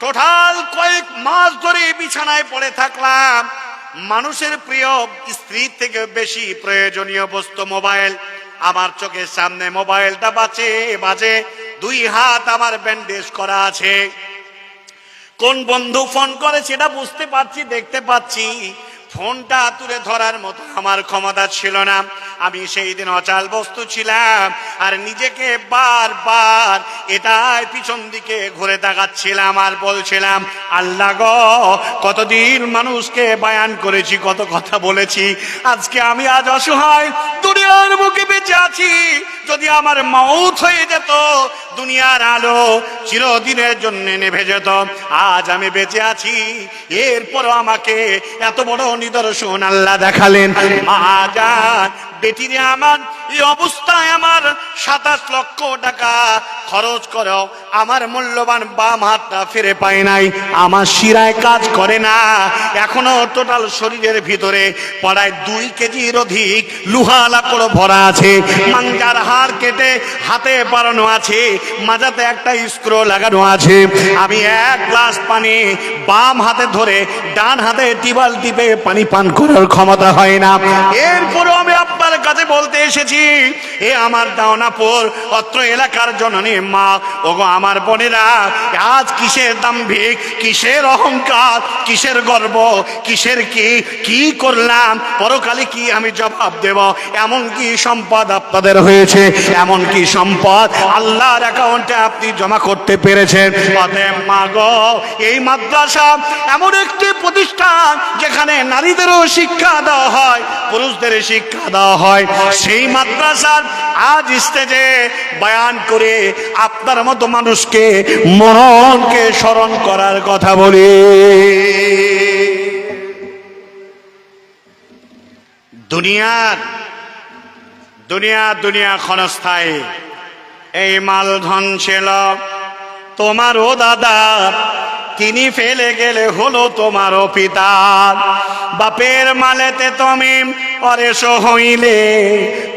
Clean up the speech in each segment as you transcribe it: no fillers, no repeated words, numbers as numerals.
Total কয়েক মাস ধরে বিছানায় পড়ে থাকলাম। মানুষের প্রিয় স্ত্রীর থেকে বেশি প্রয়োজনীয় বস্তু মোবাইল। আমার চোখের সামনে মোবাইলটা বাজে, দুই হাত আমার ব্যান্ডেজ করা আছে। কোন বন্ধু ফোন করে সেটা বুঝতে পারছি, দেখতে পাচ্ছি। ফোনটা তুলে ধরার মতো আমার ক্ষমতা ছিল না। আমি সেই দিন অচাল বস্তু ছিলাম, আর নিজেকে বারবার এটাই পিছন দিকে ঘুরে তাকাচ্ছিলাম আর বলছিলাম, আল্লাহ গো, কতদিন মানুষকে বায়ান করেছি, কত কথা বলেছি, আজকে আমি আজ অসহায় দুনিয়ার বুকে বেঁচে আছি। যদি আমার মওত হয়ে যেত, দুনিয়ার আলো চিরদিনের জন্য নেভে যেত। আজ আমি বেঁচে আছি, এরপরও আমাকে এত বড় নিদর্শন আল্লাহ দেখালেন। মা জান, বেটিরে আমার এই অবস্থায় আমার 27 লক্ষ টাকা খরচ করো, আমার মূল্যবান বাম হাতটা ফিরে পাই নাই, আমার শিরায় কাজ করে না, এখনো টোটাল শরীরের ভিতরে প্রায় 2 কেজির অধিক লোহা লাকড় ভরা আছে। মাঞ্জার হাড় কেটে হাতে বাড়ানো আছে, মাজাতে একটা স্ক্রু লাগানো আছে। আমি 1 গ্লাস পানি বাম হাতে ধরে ডান হাতে টিবাল টিপে পানি পান করার ক্ষমতা হয় না। এরপরও আমি আপনার কাছে বলতে এসেছি, এ আমার দাওনাপুর অত্র এলাকার জননী মা, ওগো আমার বোনেরা, আজ কিসের দাম্ভিক, কিসের অহংকার, কিসের গর্ব, কিসের কি করলাম, পরকালে কি আমি জবাব দেব? এমন কি সম্পদ আপনাদের হয়েছে, এমন কি সম্পদ আল্লাহর অ্যাকাউন্টে আপনি জমা করতে পেরেছেন? অতএব মা গো, এই মাদ্রাসা এমন একটি প্রতিষ্ঠান যেখানে নারীদেরও শিক্ষা দেওয়া হয়, পুরুষদের শিক্ষা দেওয়া হয়। সেই মাদ্রাসার আজ স্টেজে বয়ান করে আপনার মতো মানুষকে, মননকে স্মরণ করার কথা বলি। দুনিয়া ক্ষণস্থায়ী। এই মালধন ছিল তোমারও দাদা, তিনি ফেলে গেলে হলো তোমারও পিতা। বাপের মালেতে তুমি অরেশ হইলে,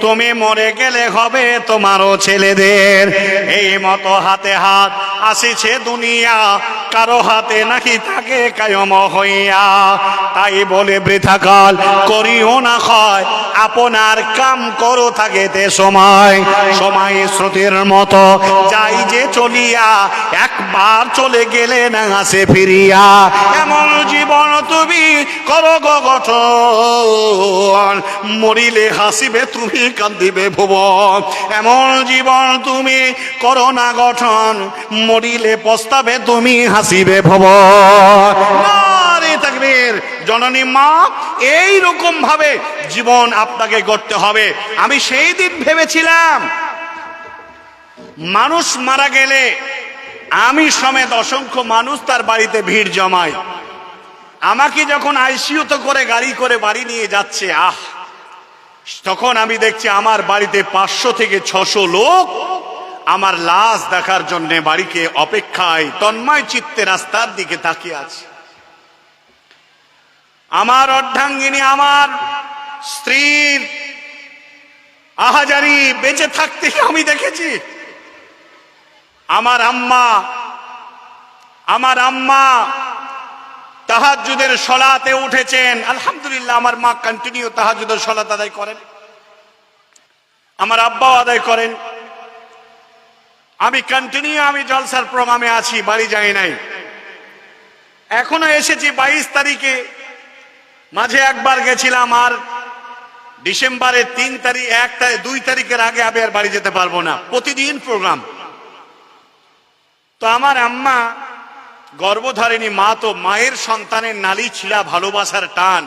তুমি মরে গেলে হবে তোমারও ছেলেদের। এই মতো হাতে হাত আসিছে দুনিয়া, কারো হাতে নাকি থাকে কায়ম হইয়া। তাই বলে বৃথাকাল করিও না ক্ষয়, আপনার কাম করো থাকেতে সময়। সময় স্রোতের মতো যাই যে চলিয়া, একবার চলে গেলে না আসে ফিরিয়া। এমন জীবন তুমি করো গঠন, মরিলে হাসিবে তুমি কান্দিবে ভুবন। এমন জীবন তুমি করো না গঠন, মরিলে পস্তাবে তুমি হাসিবে ভুবন। নারে তাকবীর। জননী মা, এই রকম ভাবে জীবন আপনাকে গড়তে হবে। আমি সেই দিন ভেবেছিলাম, মানুষ মারা গেলে আমি সমেত অসংখ্য মানুষ তার বাড়িতে ভিড় জমায়। আমাকে যখন আইসিইউতে করে গাড়ি করে বাড়ি নিয়ে যাচ্ছে, তখন আমি দেখছি আমার বাড়িতে 500 থেকে 600 লোক আমার লাশ দেখার জন্য বাড়িকে অপেক্ষায় তন্ময় চিত্তে রাস্তার দিকে তাকিয়ে আছে। আমার অর্ধাঙ্গিনী, আমার স্ত্রীর আহাজারি বেঁচে থাকতে আমি দেখেছি। আমার আম্মা তাহাজ্জুদের সলাতে উঠেছেন। আলহামদুলিল্লাহ, আমার মা কন্টিনিউ তাহাজ্জুদের সলাত আদায় করেন, আমার আব্বাও আদায় করেন। আমি কন্টিনিউ, আমি জলসার প্রোগ্রামে আছি, বাড়ি যাই নাই। এখনো এসেছি 22 তারিখে, মাঝে একবার গেছিলাম, আর ডিসেম্বরের 3 তারিখ, 2 তারিখের আগে আমি আর বাড়ি যেতে পারবো না। প্রতিদিন প্রোগ্রাম। তো আমার আম্মা গর্ভধারিণী মা, তো মায়ের সন্তানের নালী ছিলা ভালোবাসার টান।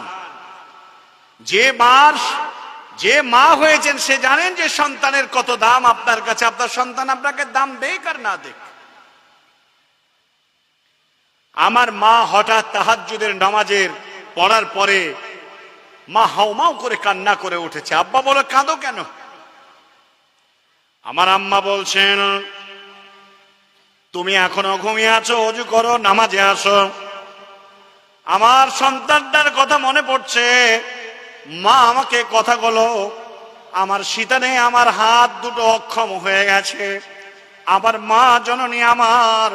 যে মা হয়েছেন সে জানেন যে সন্তানের কত দাম আপনার কাছে। আপনার সন্তান আপনাকে দাম দেখ আর না দেখ। আমার মা হঠাৎ তাহাজ্জুদের নামাজের পড়ার পরে মা হাউমাউ করে কান্না করে উঠেছে। আব্বা বলে, কাঁদো কেন? আমার আম্মা বলছেন, তুমি এখনো ঘুমিয়ে আছো, ওযু করো, নামাজে আসো। আমার সন্তানটার কথা মনে পড়ছে। মা আমাকে কথা বলো, আমার শীতানে আমার হাত দুটো অক্ষম হয়ে গেছে। আবার মা জননী আমার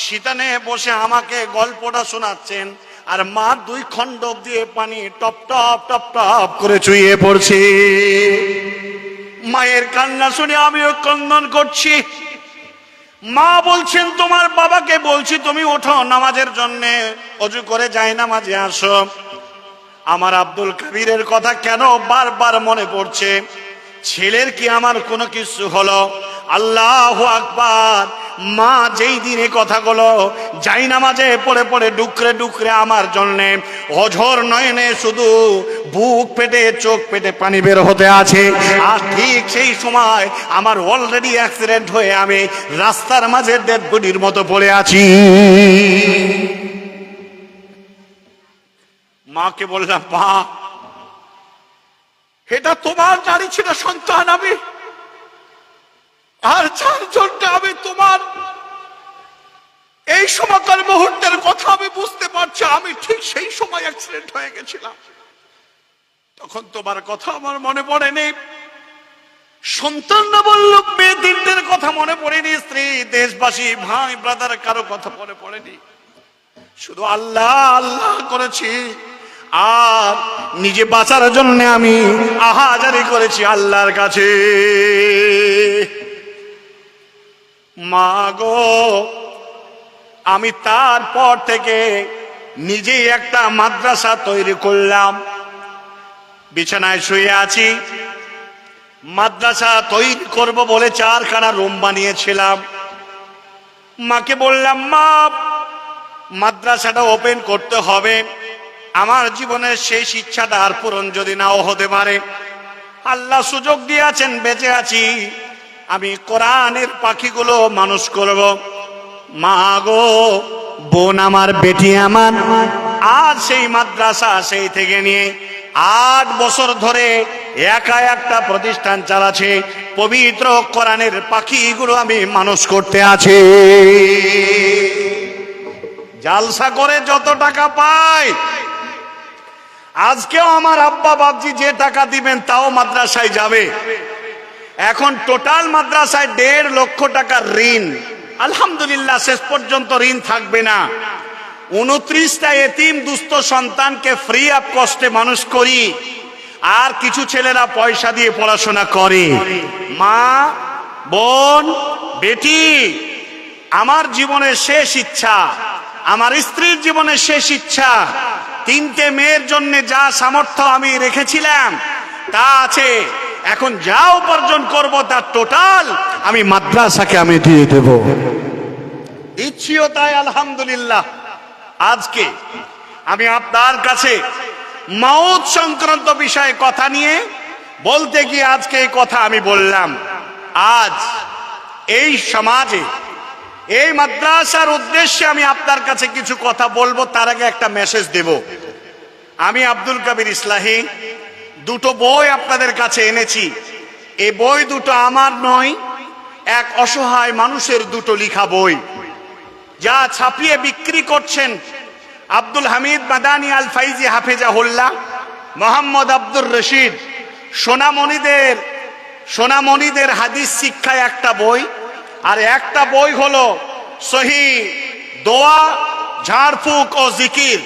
শীতানে বসে আমাকে গল্পটা শোনাচ্ছেন, আর মা দুই খণ্ড দিয়ে পানি টপ টপ টপ টপ করে চুইয়ে পড়ছে। মায়ের কান্না শুনে আমিও ক্রন্দন করছি। মা বলছেন, তোমার বাবাকে বলছি তুমি ওঠো নামাজের জন্য, অজু করে যাই নামাজে আসো। আমার আব্দুল কাবিরের কথা কেন বারবার মনে পড়ছে। ছেলের কি আমার কোনো কিছু হলো? আল্লাহু আকবার। মা যেই দিনে কথাগুলো যাই নামাজে পড়ে পড়ে ডুকরে ডুকরে আমার জন্যে অঝর নয়নে শুধু বুক পেটে চোখ পেটে পানি বের হতে আছে, আর ঠিক সেই সময় আমার অলরেডি অ্যাক্সিডেন্ট হয়ে আমি রাস্তার মাঝে ডেড বডির মতো পড়ে আছি। মাকে বললাম, মা এটা তোমার নারী ছিল সন্তান আমি, আর চারজনটা আমি তোমার। এই সময়কার মুহূর্তের কথা আমি বুঝতে পারছি, আমি ঠিক সেই সময় অ্যাক্সিডেন্ট হয়ে গেছিলাম। তখন তোমার কথা আমার মনে পড়েনি, সন্তান না বলল, মেয়ে তিনটের কথা মনে পড়েনি, স্ত্রী দেশবাসী ভাই ব্রাদার কারো কথা মনে পড়েনি। শুধু আল্লাহ আল্লাহ করেছি, আর নিজে বাঁচার জন্য আমি আহাজারি করেছি আল্লাহর কাছে। মা গো, আমি তারপর থেকে নিজেই একটা মাদ্রাসা তৈরি করলাম। বিছানায় শুয়ে আছি, মাদ্রাসা তৈরি করব বলে 4খানা রুম বানিয়েছিলাম। মাকে বললাম, মা মাদ্রাসাটা ওপেন করতে হবে, আমার জীবনের শেষ ইচ্ছাটা আর পূরণ যদি নাও হতে পারে। আল্লাহ সুযোগ দিয়েছেন, বেঁচে আছি, আমি কোরআনের পাখিগুলো মানুষ করব। মা গো, বোন আমার, বেটি আমার, আর সেই মাদ্রাসা সেই থেকে নিয়ে 8 বছর ধরে একা একটা প্রতিষ্ঠান চালাচ্ছে। পবিত্র কোরআনের পাখিগুলো আমি মানুষ করতে আছি। জালসা করে যত টাকা পাই, আজকেও আমার আব্বা বাবজি যে টাকা দিবেন তাও মাদ্রাসায় যাবে। এখন টোটাল মাদ্রাসায় 1.5 লক্ষ টাকার ঋণ। আলহামদুলিল্লাহ, শেষ পর্যন্ত ঋণ থাকবে না। 29টা এতিম দুস্থ সন্তানকে ফ্রি অফ কস্টে মানুষ করি, আর কিছু ছেলেরা পয়সা দিয়ে পড়াশোনা করে। মা, বোন, বেটি, আমার জীবনের শেষ ইচ্ছা, আমার স্ত্রীর জীবনের শেষ ইচ্ছা, 3টে মেয়ের জন্য যা সামর্থ্য আমি রেখেছিলাম তা আছে। এখন যা উপার্জন করব তার টোটাল আমি মাদ্রাসাকে আমি দিয়ে দেব। ইচ্ছিও তাই। আলহামদুলিল্লাহ, আজকে আমি আপনার কাছে মওত সংক্রান্ত বিষয়ে কথা নিয়ে বলতে গিয়ে আজকে এই কথা আমি বললাম। আজ এই সমাজে এই মাদ্রাসার উদ্দেশ্যে আমি আপনার কাছে কিছু কথা বলবো, তার আগে একটা মেসেজ দেব। আমি আব্দুল কাবির ইসলাহি 2টো বই আপনাদের কাছে এনেছি। এই বই দুটো আমার নয়, এক অসহায় মানুষের 2টো লেখা বই, যা ছাপিয়ে বিক্রি করছেন আব্দুল হামিদ মাদানী আল ফাইজি হাফেজাহুল্লাহ, মোহাম্মদ আব্দুর রশিদ। সোনামণিদের হাদিস শিক্ষায় একটা বই, আর একটা বই হলো সহিহ দোয়া, ঝাড়ফুঁক ও জিকির।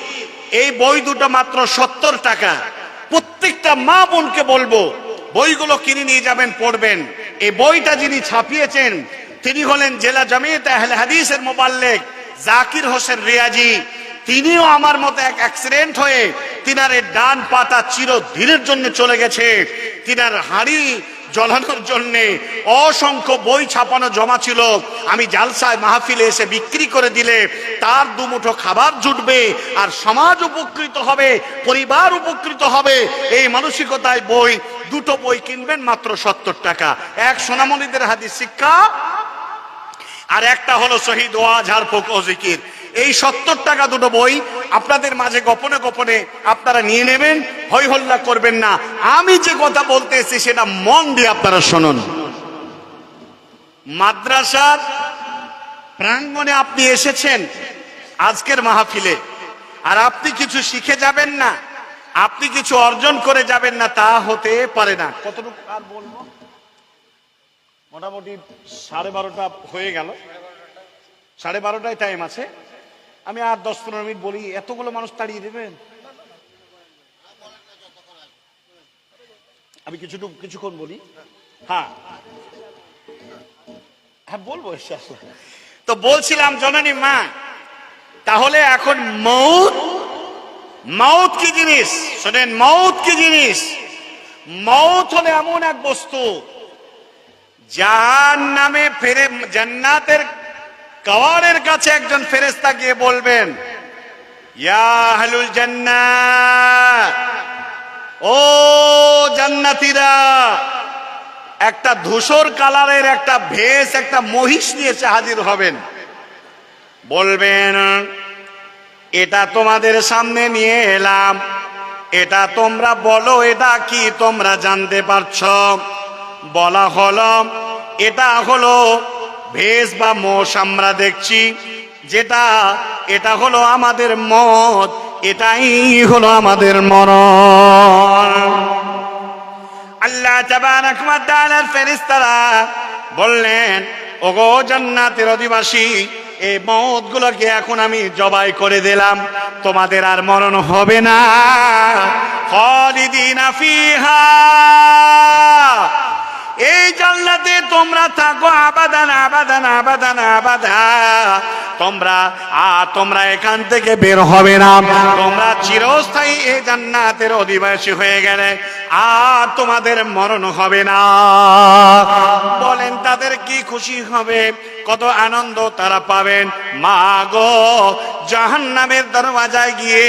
এই বই দুটো মাত্র 70 টাকা। প্রত্যেকটা মা বোনকে বলবো বইগুলো কিনে নিয়ে যাবেন, পড়বেন। এই বইটা যিনি ছাপিয়েছেন তিনি হলেন জেলা জামিয়াতে আহলে হাদিসের মুবাল্লিগ জাকির হোসেন রিয়াজি। তিনিও আমার মতো এক অ্যাক্সিডেন্ট হয়ে তিনার ডান পাতা চিরদিনের জন্য চলে গেছে। তিনার হাড়ি জ্বলানোর জন্য অসংখ্য বই ছাপানো জমা ছিল। আমি জালসায় মাহফিলে এসে বিক্রি করে দিলে তার 2 মুঠো খাবার জুটবে, আর সমাজ উপকৃত হবে, পরিবার উপকৃত হবে। এই মানসিকতায় বই 2টো বই কিনবেন মাত্র 70 টাকা। এক সোনামণিদের হাদিস শিক্ষা, আর একটা হলো সহিহ দোয়া, ঝাড়ফুঁক ও জিকির। এই 70 টাকা 2টো বই আপনাদের মাঝে গোপনে গোপনে আপনারা নিয়ে নেবেন, হই হল্লা করবেন না। আমি যে কথা বলতে এসেছি সেটা মন দিয়ে আপনারা শুনুন। মাদ্রাসার প্রাঙ্গণে আপনি এসেছেন আজকের মাহফিলে, আর আপনি কিছু শিখে যাবেন না, আপনি কিছু অর্জন করে যাবেন না, তা হতে পারে না। কতটুকু আর বলবো, মোটামুটি 12:30 হয়ে গেল। 12:30 টাইম আছে, আমি আর 10-15 মিনিট বলি, এতগুলো মানুষ তাড়িয়ে দেবেন? আমি কিছুক্ষণ বলি। হ্যাঁ হ্যাঁ বলবো। তো বলছিলাম জননী মা, তাহলে এখন মৌত কি জিনিস শোনেন, মৌত কি জিনিস? মৌত হলে এমন এক বস্তু, জাহান্নামে ফেরে জান্নাতের কাওয়ারের কাছে একজন ফেরেশতা গিয়ে বলবেন, ইয়া আহলুল জান্নাত, ও জান্নাতীরা, একটা ধূসর কালারের একটা ভেষ, একটা মহিষ নিয়ে এসে হাজির হবেন। বলবেন, এটা তোমাদের সামনে নিয়ে এলাম, এটা তোমরা বলো এটা কি তোমরা জানতে পারছো? বলা হলো, এটা হলো ভেষ বা মোষ আমরা দেখছি, এটা হলো আমাদের মত, এটাই হলো আমাদের মরণ। আল্লাহ তাবারাক ওয়া তাআলার ফেরেশতারা বললেন, ওগো জান্নাতের অধিবাসী, এই মওত গুলোকে এখন আমি জবাই করে দিলাম, তোমাদের আর মরণ হবে না। খালিদিনা ফিহা, এই জান্নাতে তোমরা থাকো আবাদান আবাদান আবাদান আবাদা, তোমরা এখান থেকে বের হবে না, তোমরা চিরস্থায়ী এই জান্নাতের অধিবাসী হয়ে গেলে আর তোমাদের মরণ হবে না। বলেন তাদের কি খুশি হবে, কত আনন্দ তারা পাবেন। মা গো, জাহান্নামের দরওয়াজায় গিয়ে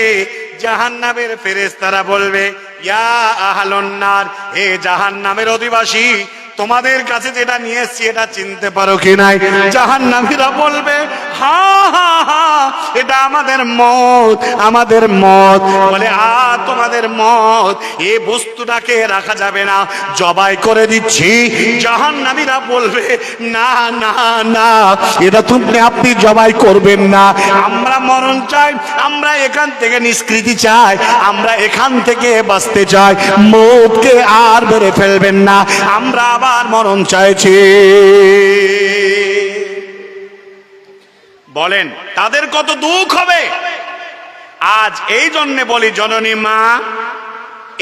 জাহান্নামের ফেরেশতারা বলবে, ইয়া আহলুন নার, হে জাহান্নামের অধিবাসী, তোমাদের কাছে যেটা নিয়ে এসেছি এটা চিনতে পারো কি নাই? জাহান্নামীরা বলবে, হ্যাঁ হ্যাঁ হ্যাঁ, এটা আমাদের মত, আমাদের মত। বলে, তোমাদের মত, এই বস্তুটাকে রাখা যাবে না, জবাই করে দিচ্ছি। জাহান্নামীরা বলবে, না না না, এটা আপনি জবাই করবেন না, আমরা মরণ চাই, আমরা এখান থেকে নিষ্কৃতি চাই, আমরা এখান থেকে বাঁচতে চাই, মতকে আর মেরে ফেলবেন না, আমরা আবার মরণ চাইছি। বলেন তাদের কত দুঃখ হবে। আজ এই জন্য বলি জননী মা,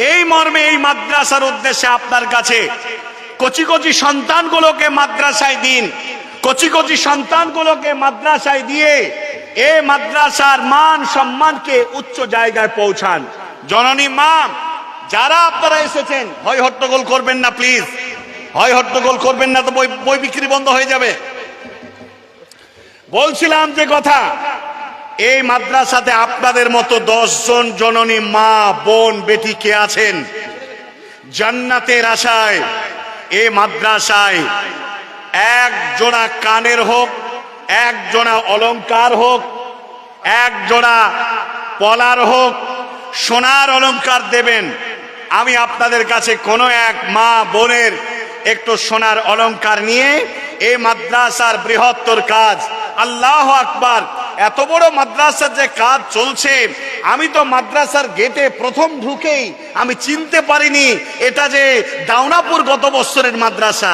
এই মর্মে এই মাদ্রাসার উদ্দেশ্যে আপনার কাছে, কচি কচি সন্তানগুলোকে মাদ্রাসায় দিন, কচি কচি সন্তানগুলোকে মাদ্রাসায় দিয়ে এই মাদ্রাসার মান সম্মানকে উচ্চ জায়গায় পৌঁছান। জননী মা, যারা আপনারা এসেছেন, হয় হট্টগোল করবেন না প্লিজ, হয় হট্টগোল করবেন না, তো বই বিক্রি বন্ধ হয়ে যাবে। বলছিলাম যে কথা, এই মাদ্রাসাতে আপনাদের মতো 10 জন জননী মা বোন বেটি কে আছেন জান্নাতের আশায়, এই মাদ্রাসায় এক জোড়া কানের হোক, এক জোড়া অলংকার হোক, এক জোড়া পলার হোক, সোনার অলংকার দেবেন। আমি আপনাদের কাছে কোনো এক মা বোনের একটু সোনার অলংকার নিয়ে এই মাদ্রাসার বৃহত্তর কাজ, আল্লাহু আকবার, এত বড় মাদ্রাসার যে কাজ চলছে, আমি তো মাদ্রাসার গেটে প্রথম ঢুকেই আমি চিনতে পারিনি এটা যে দাওনাপুর গত বছরের মাদ্রাসা।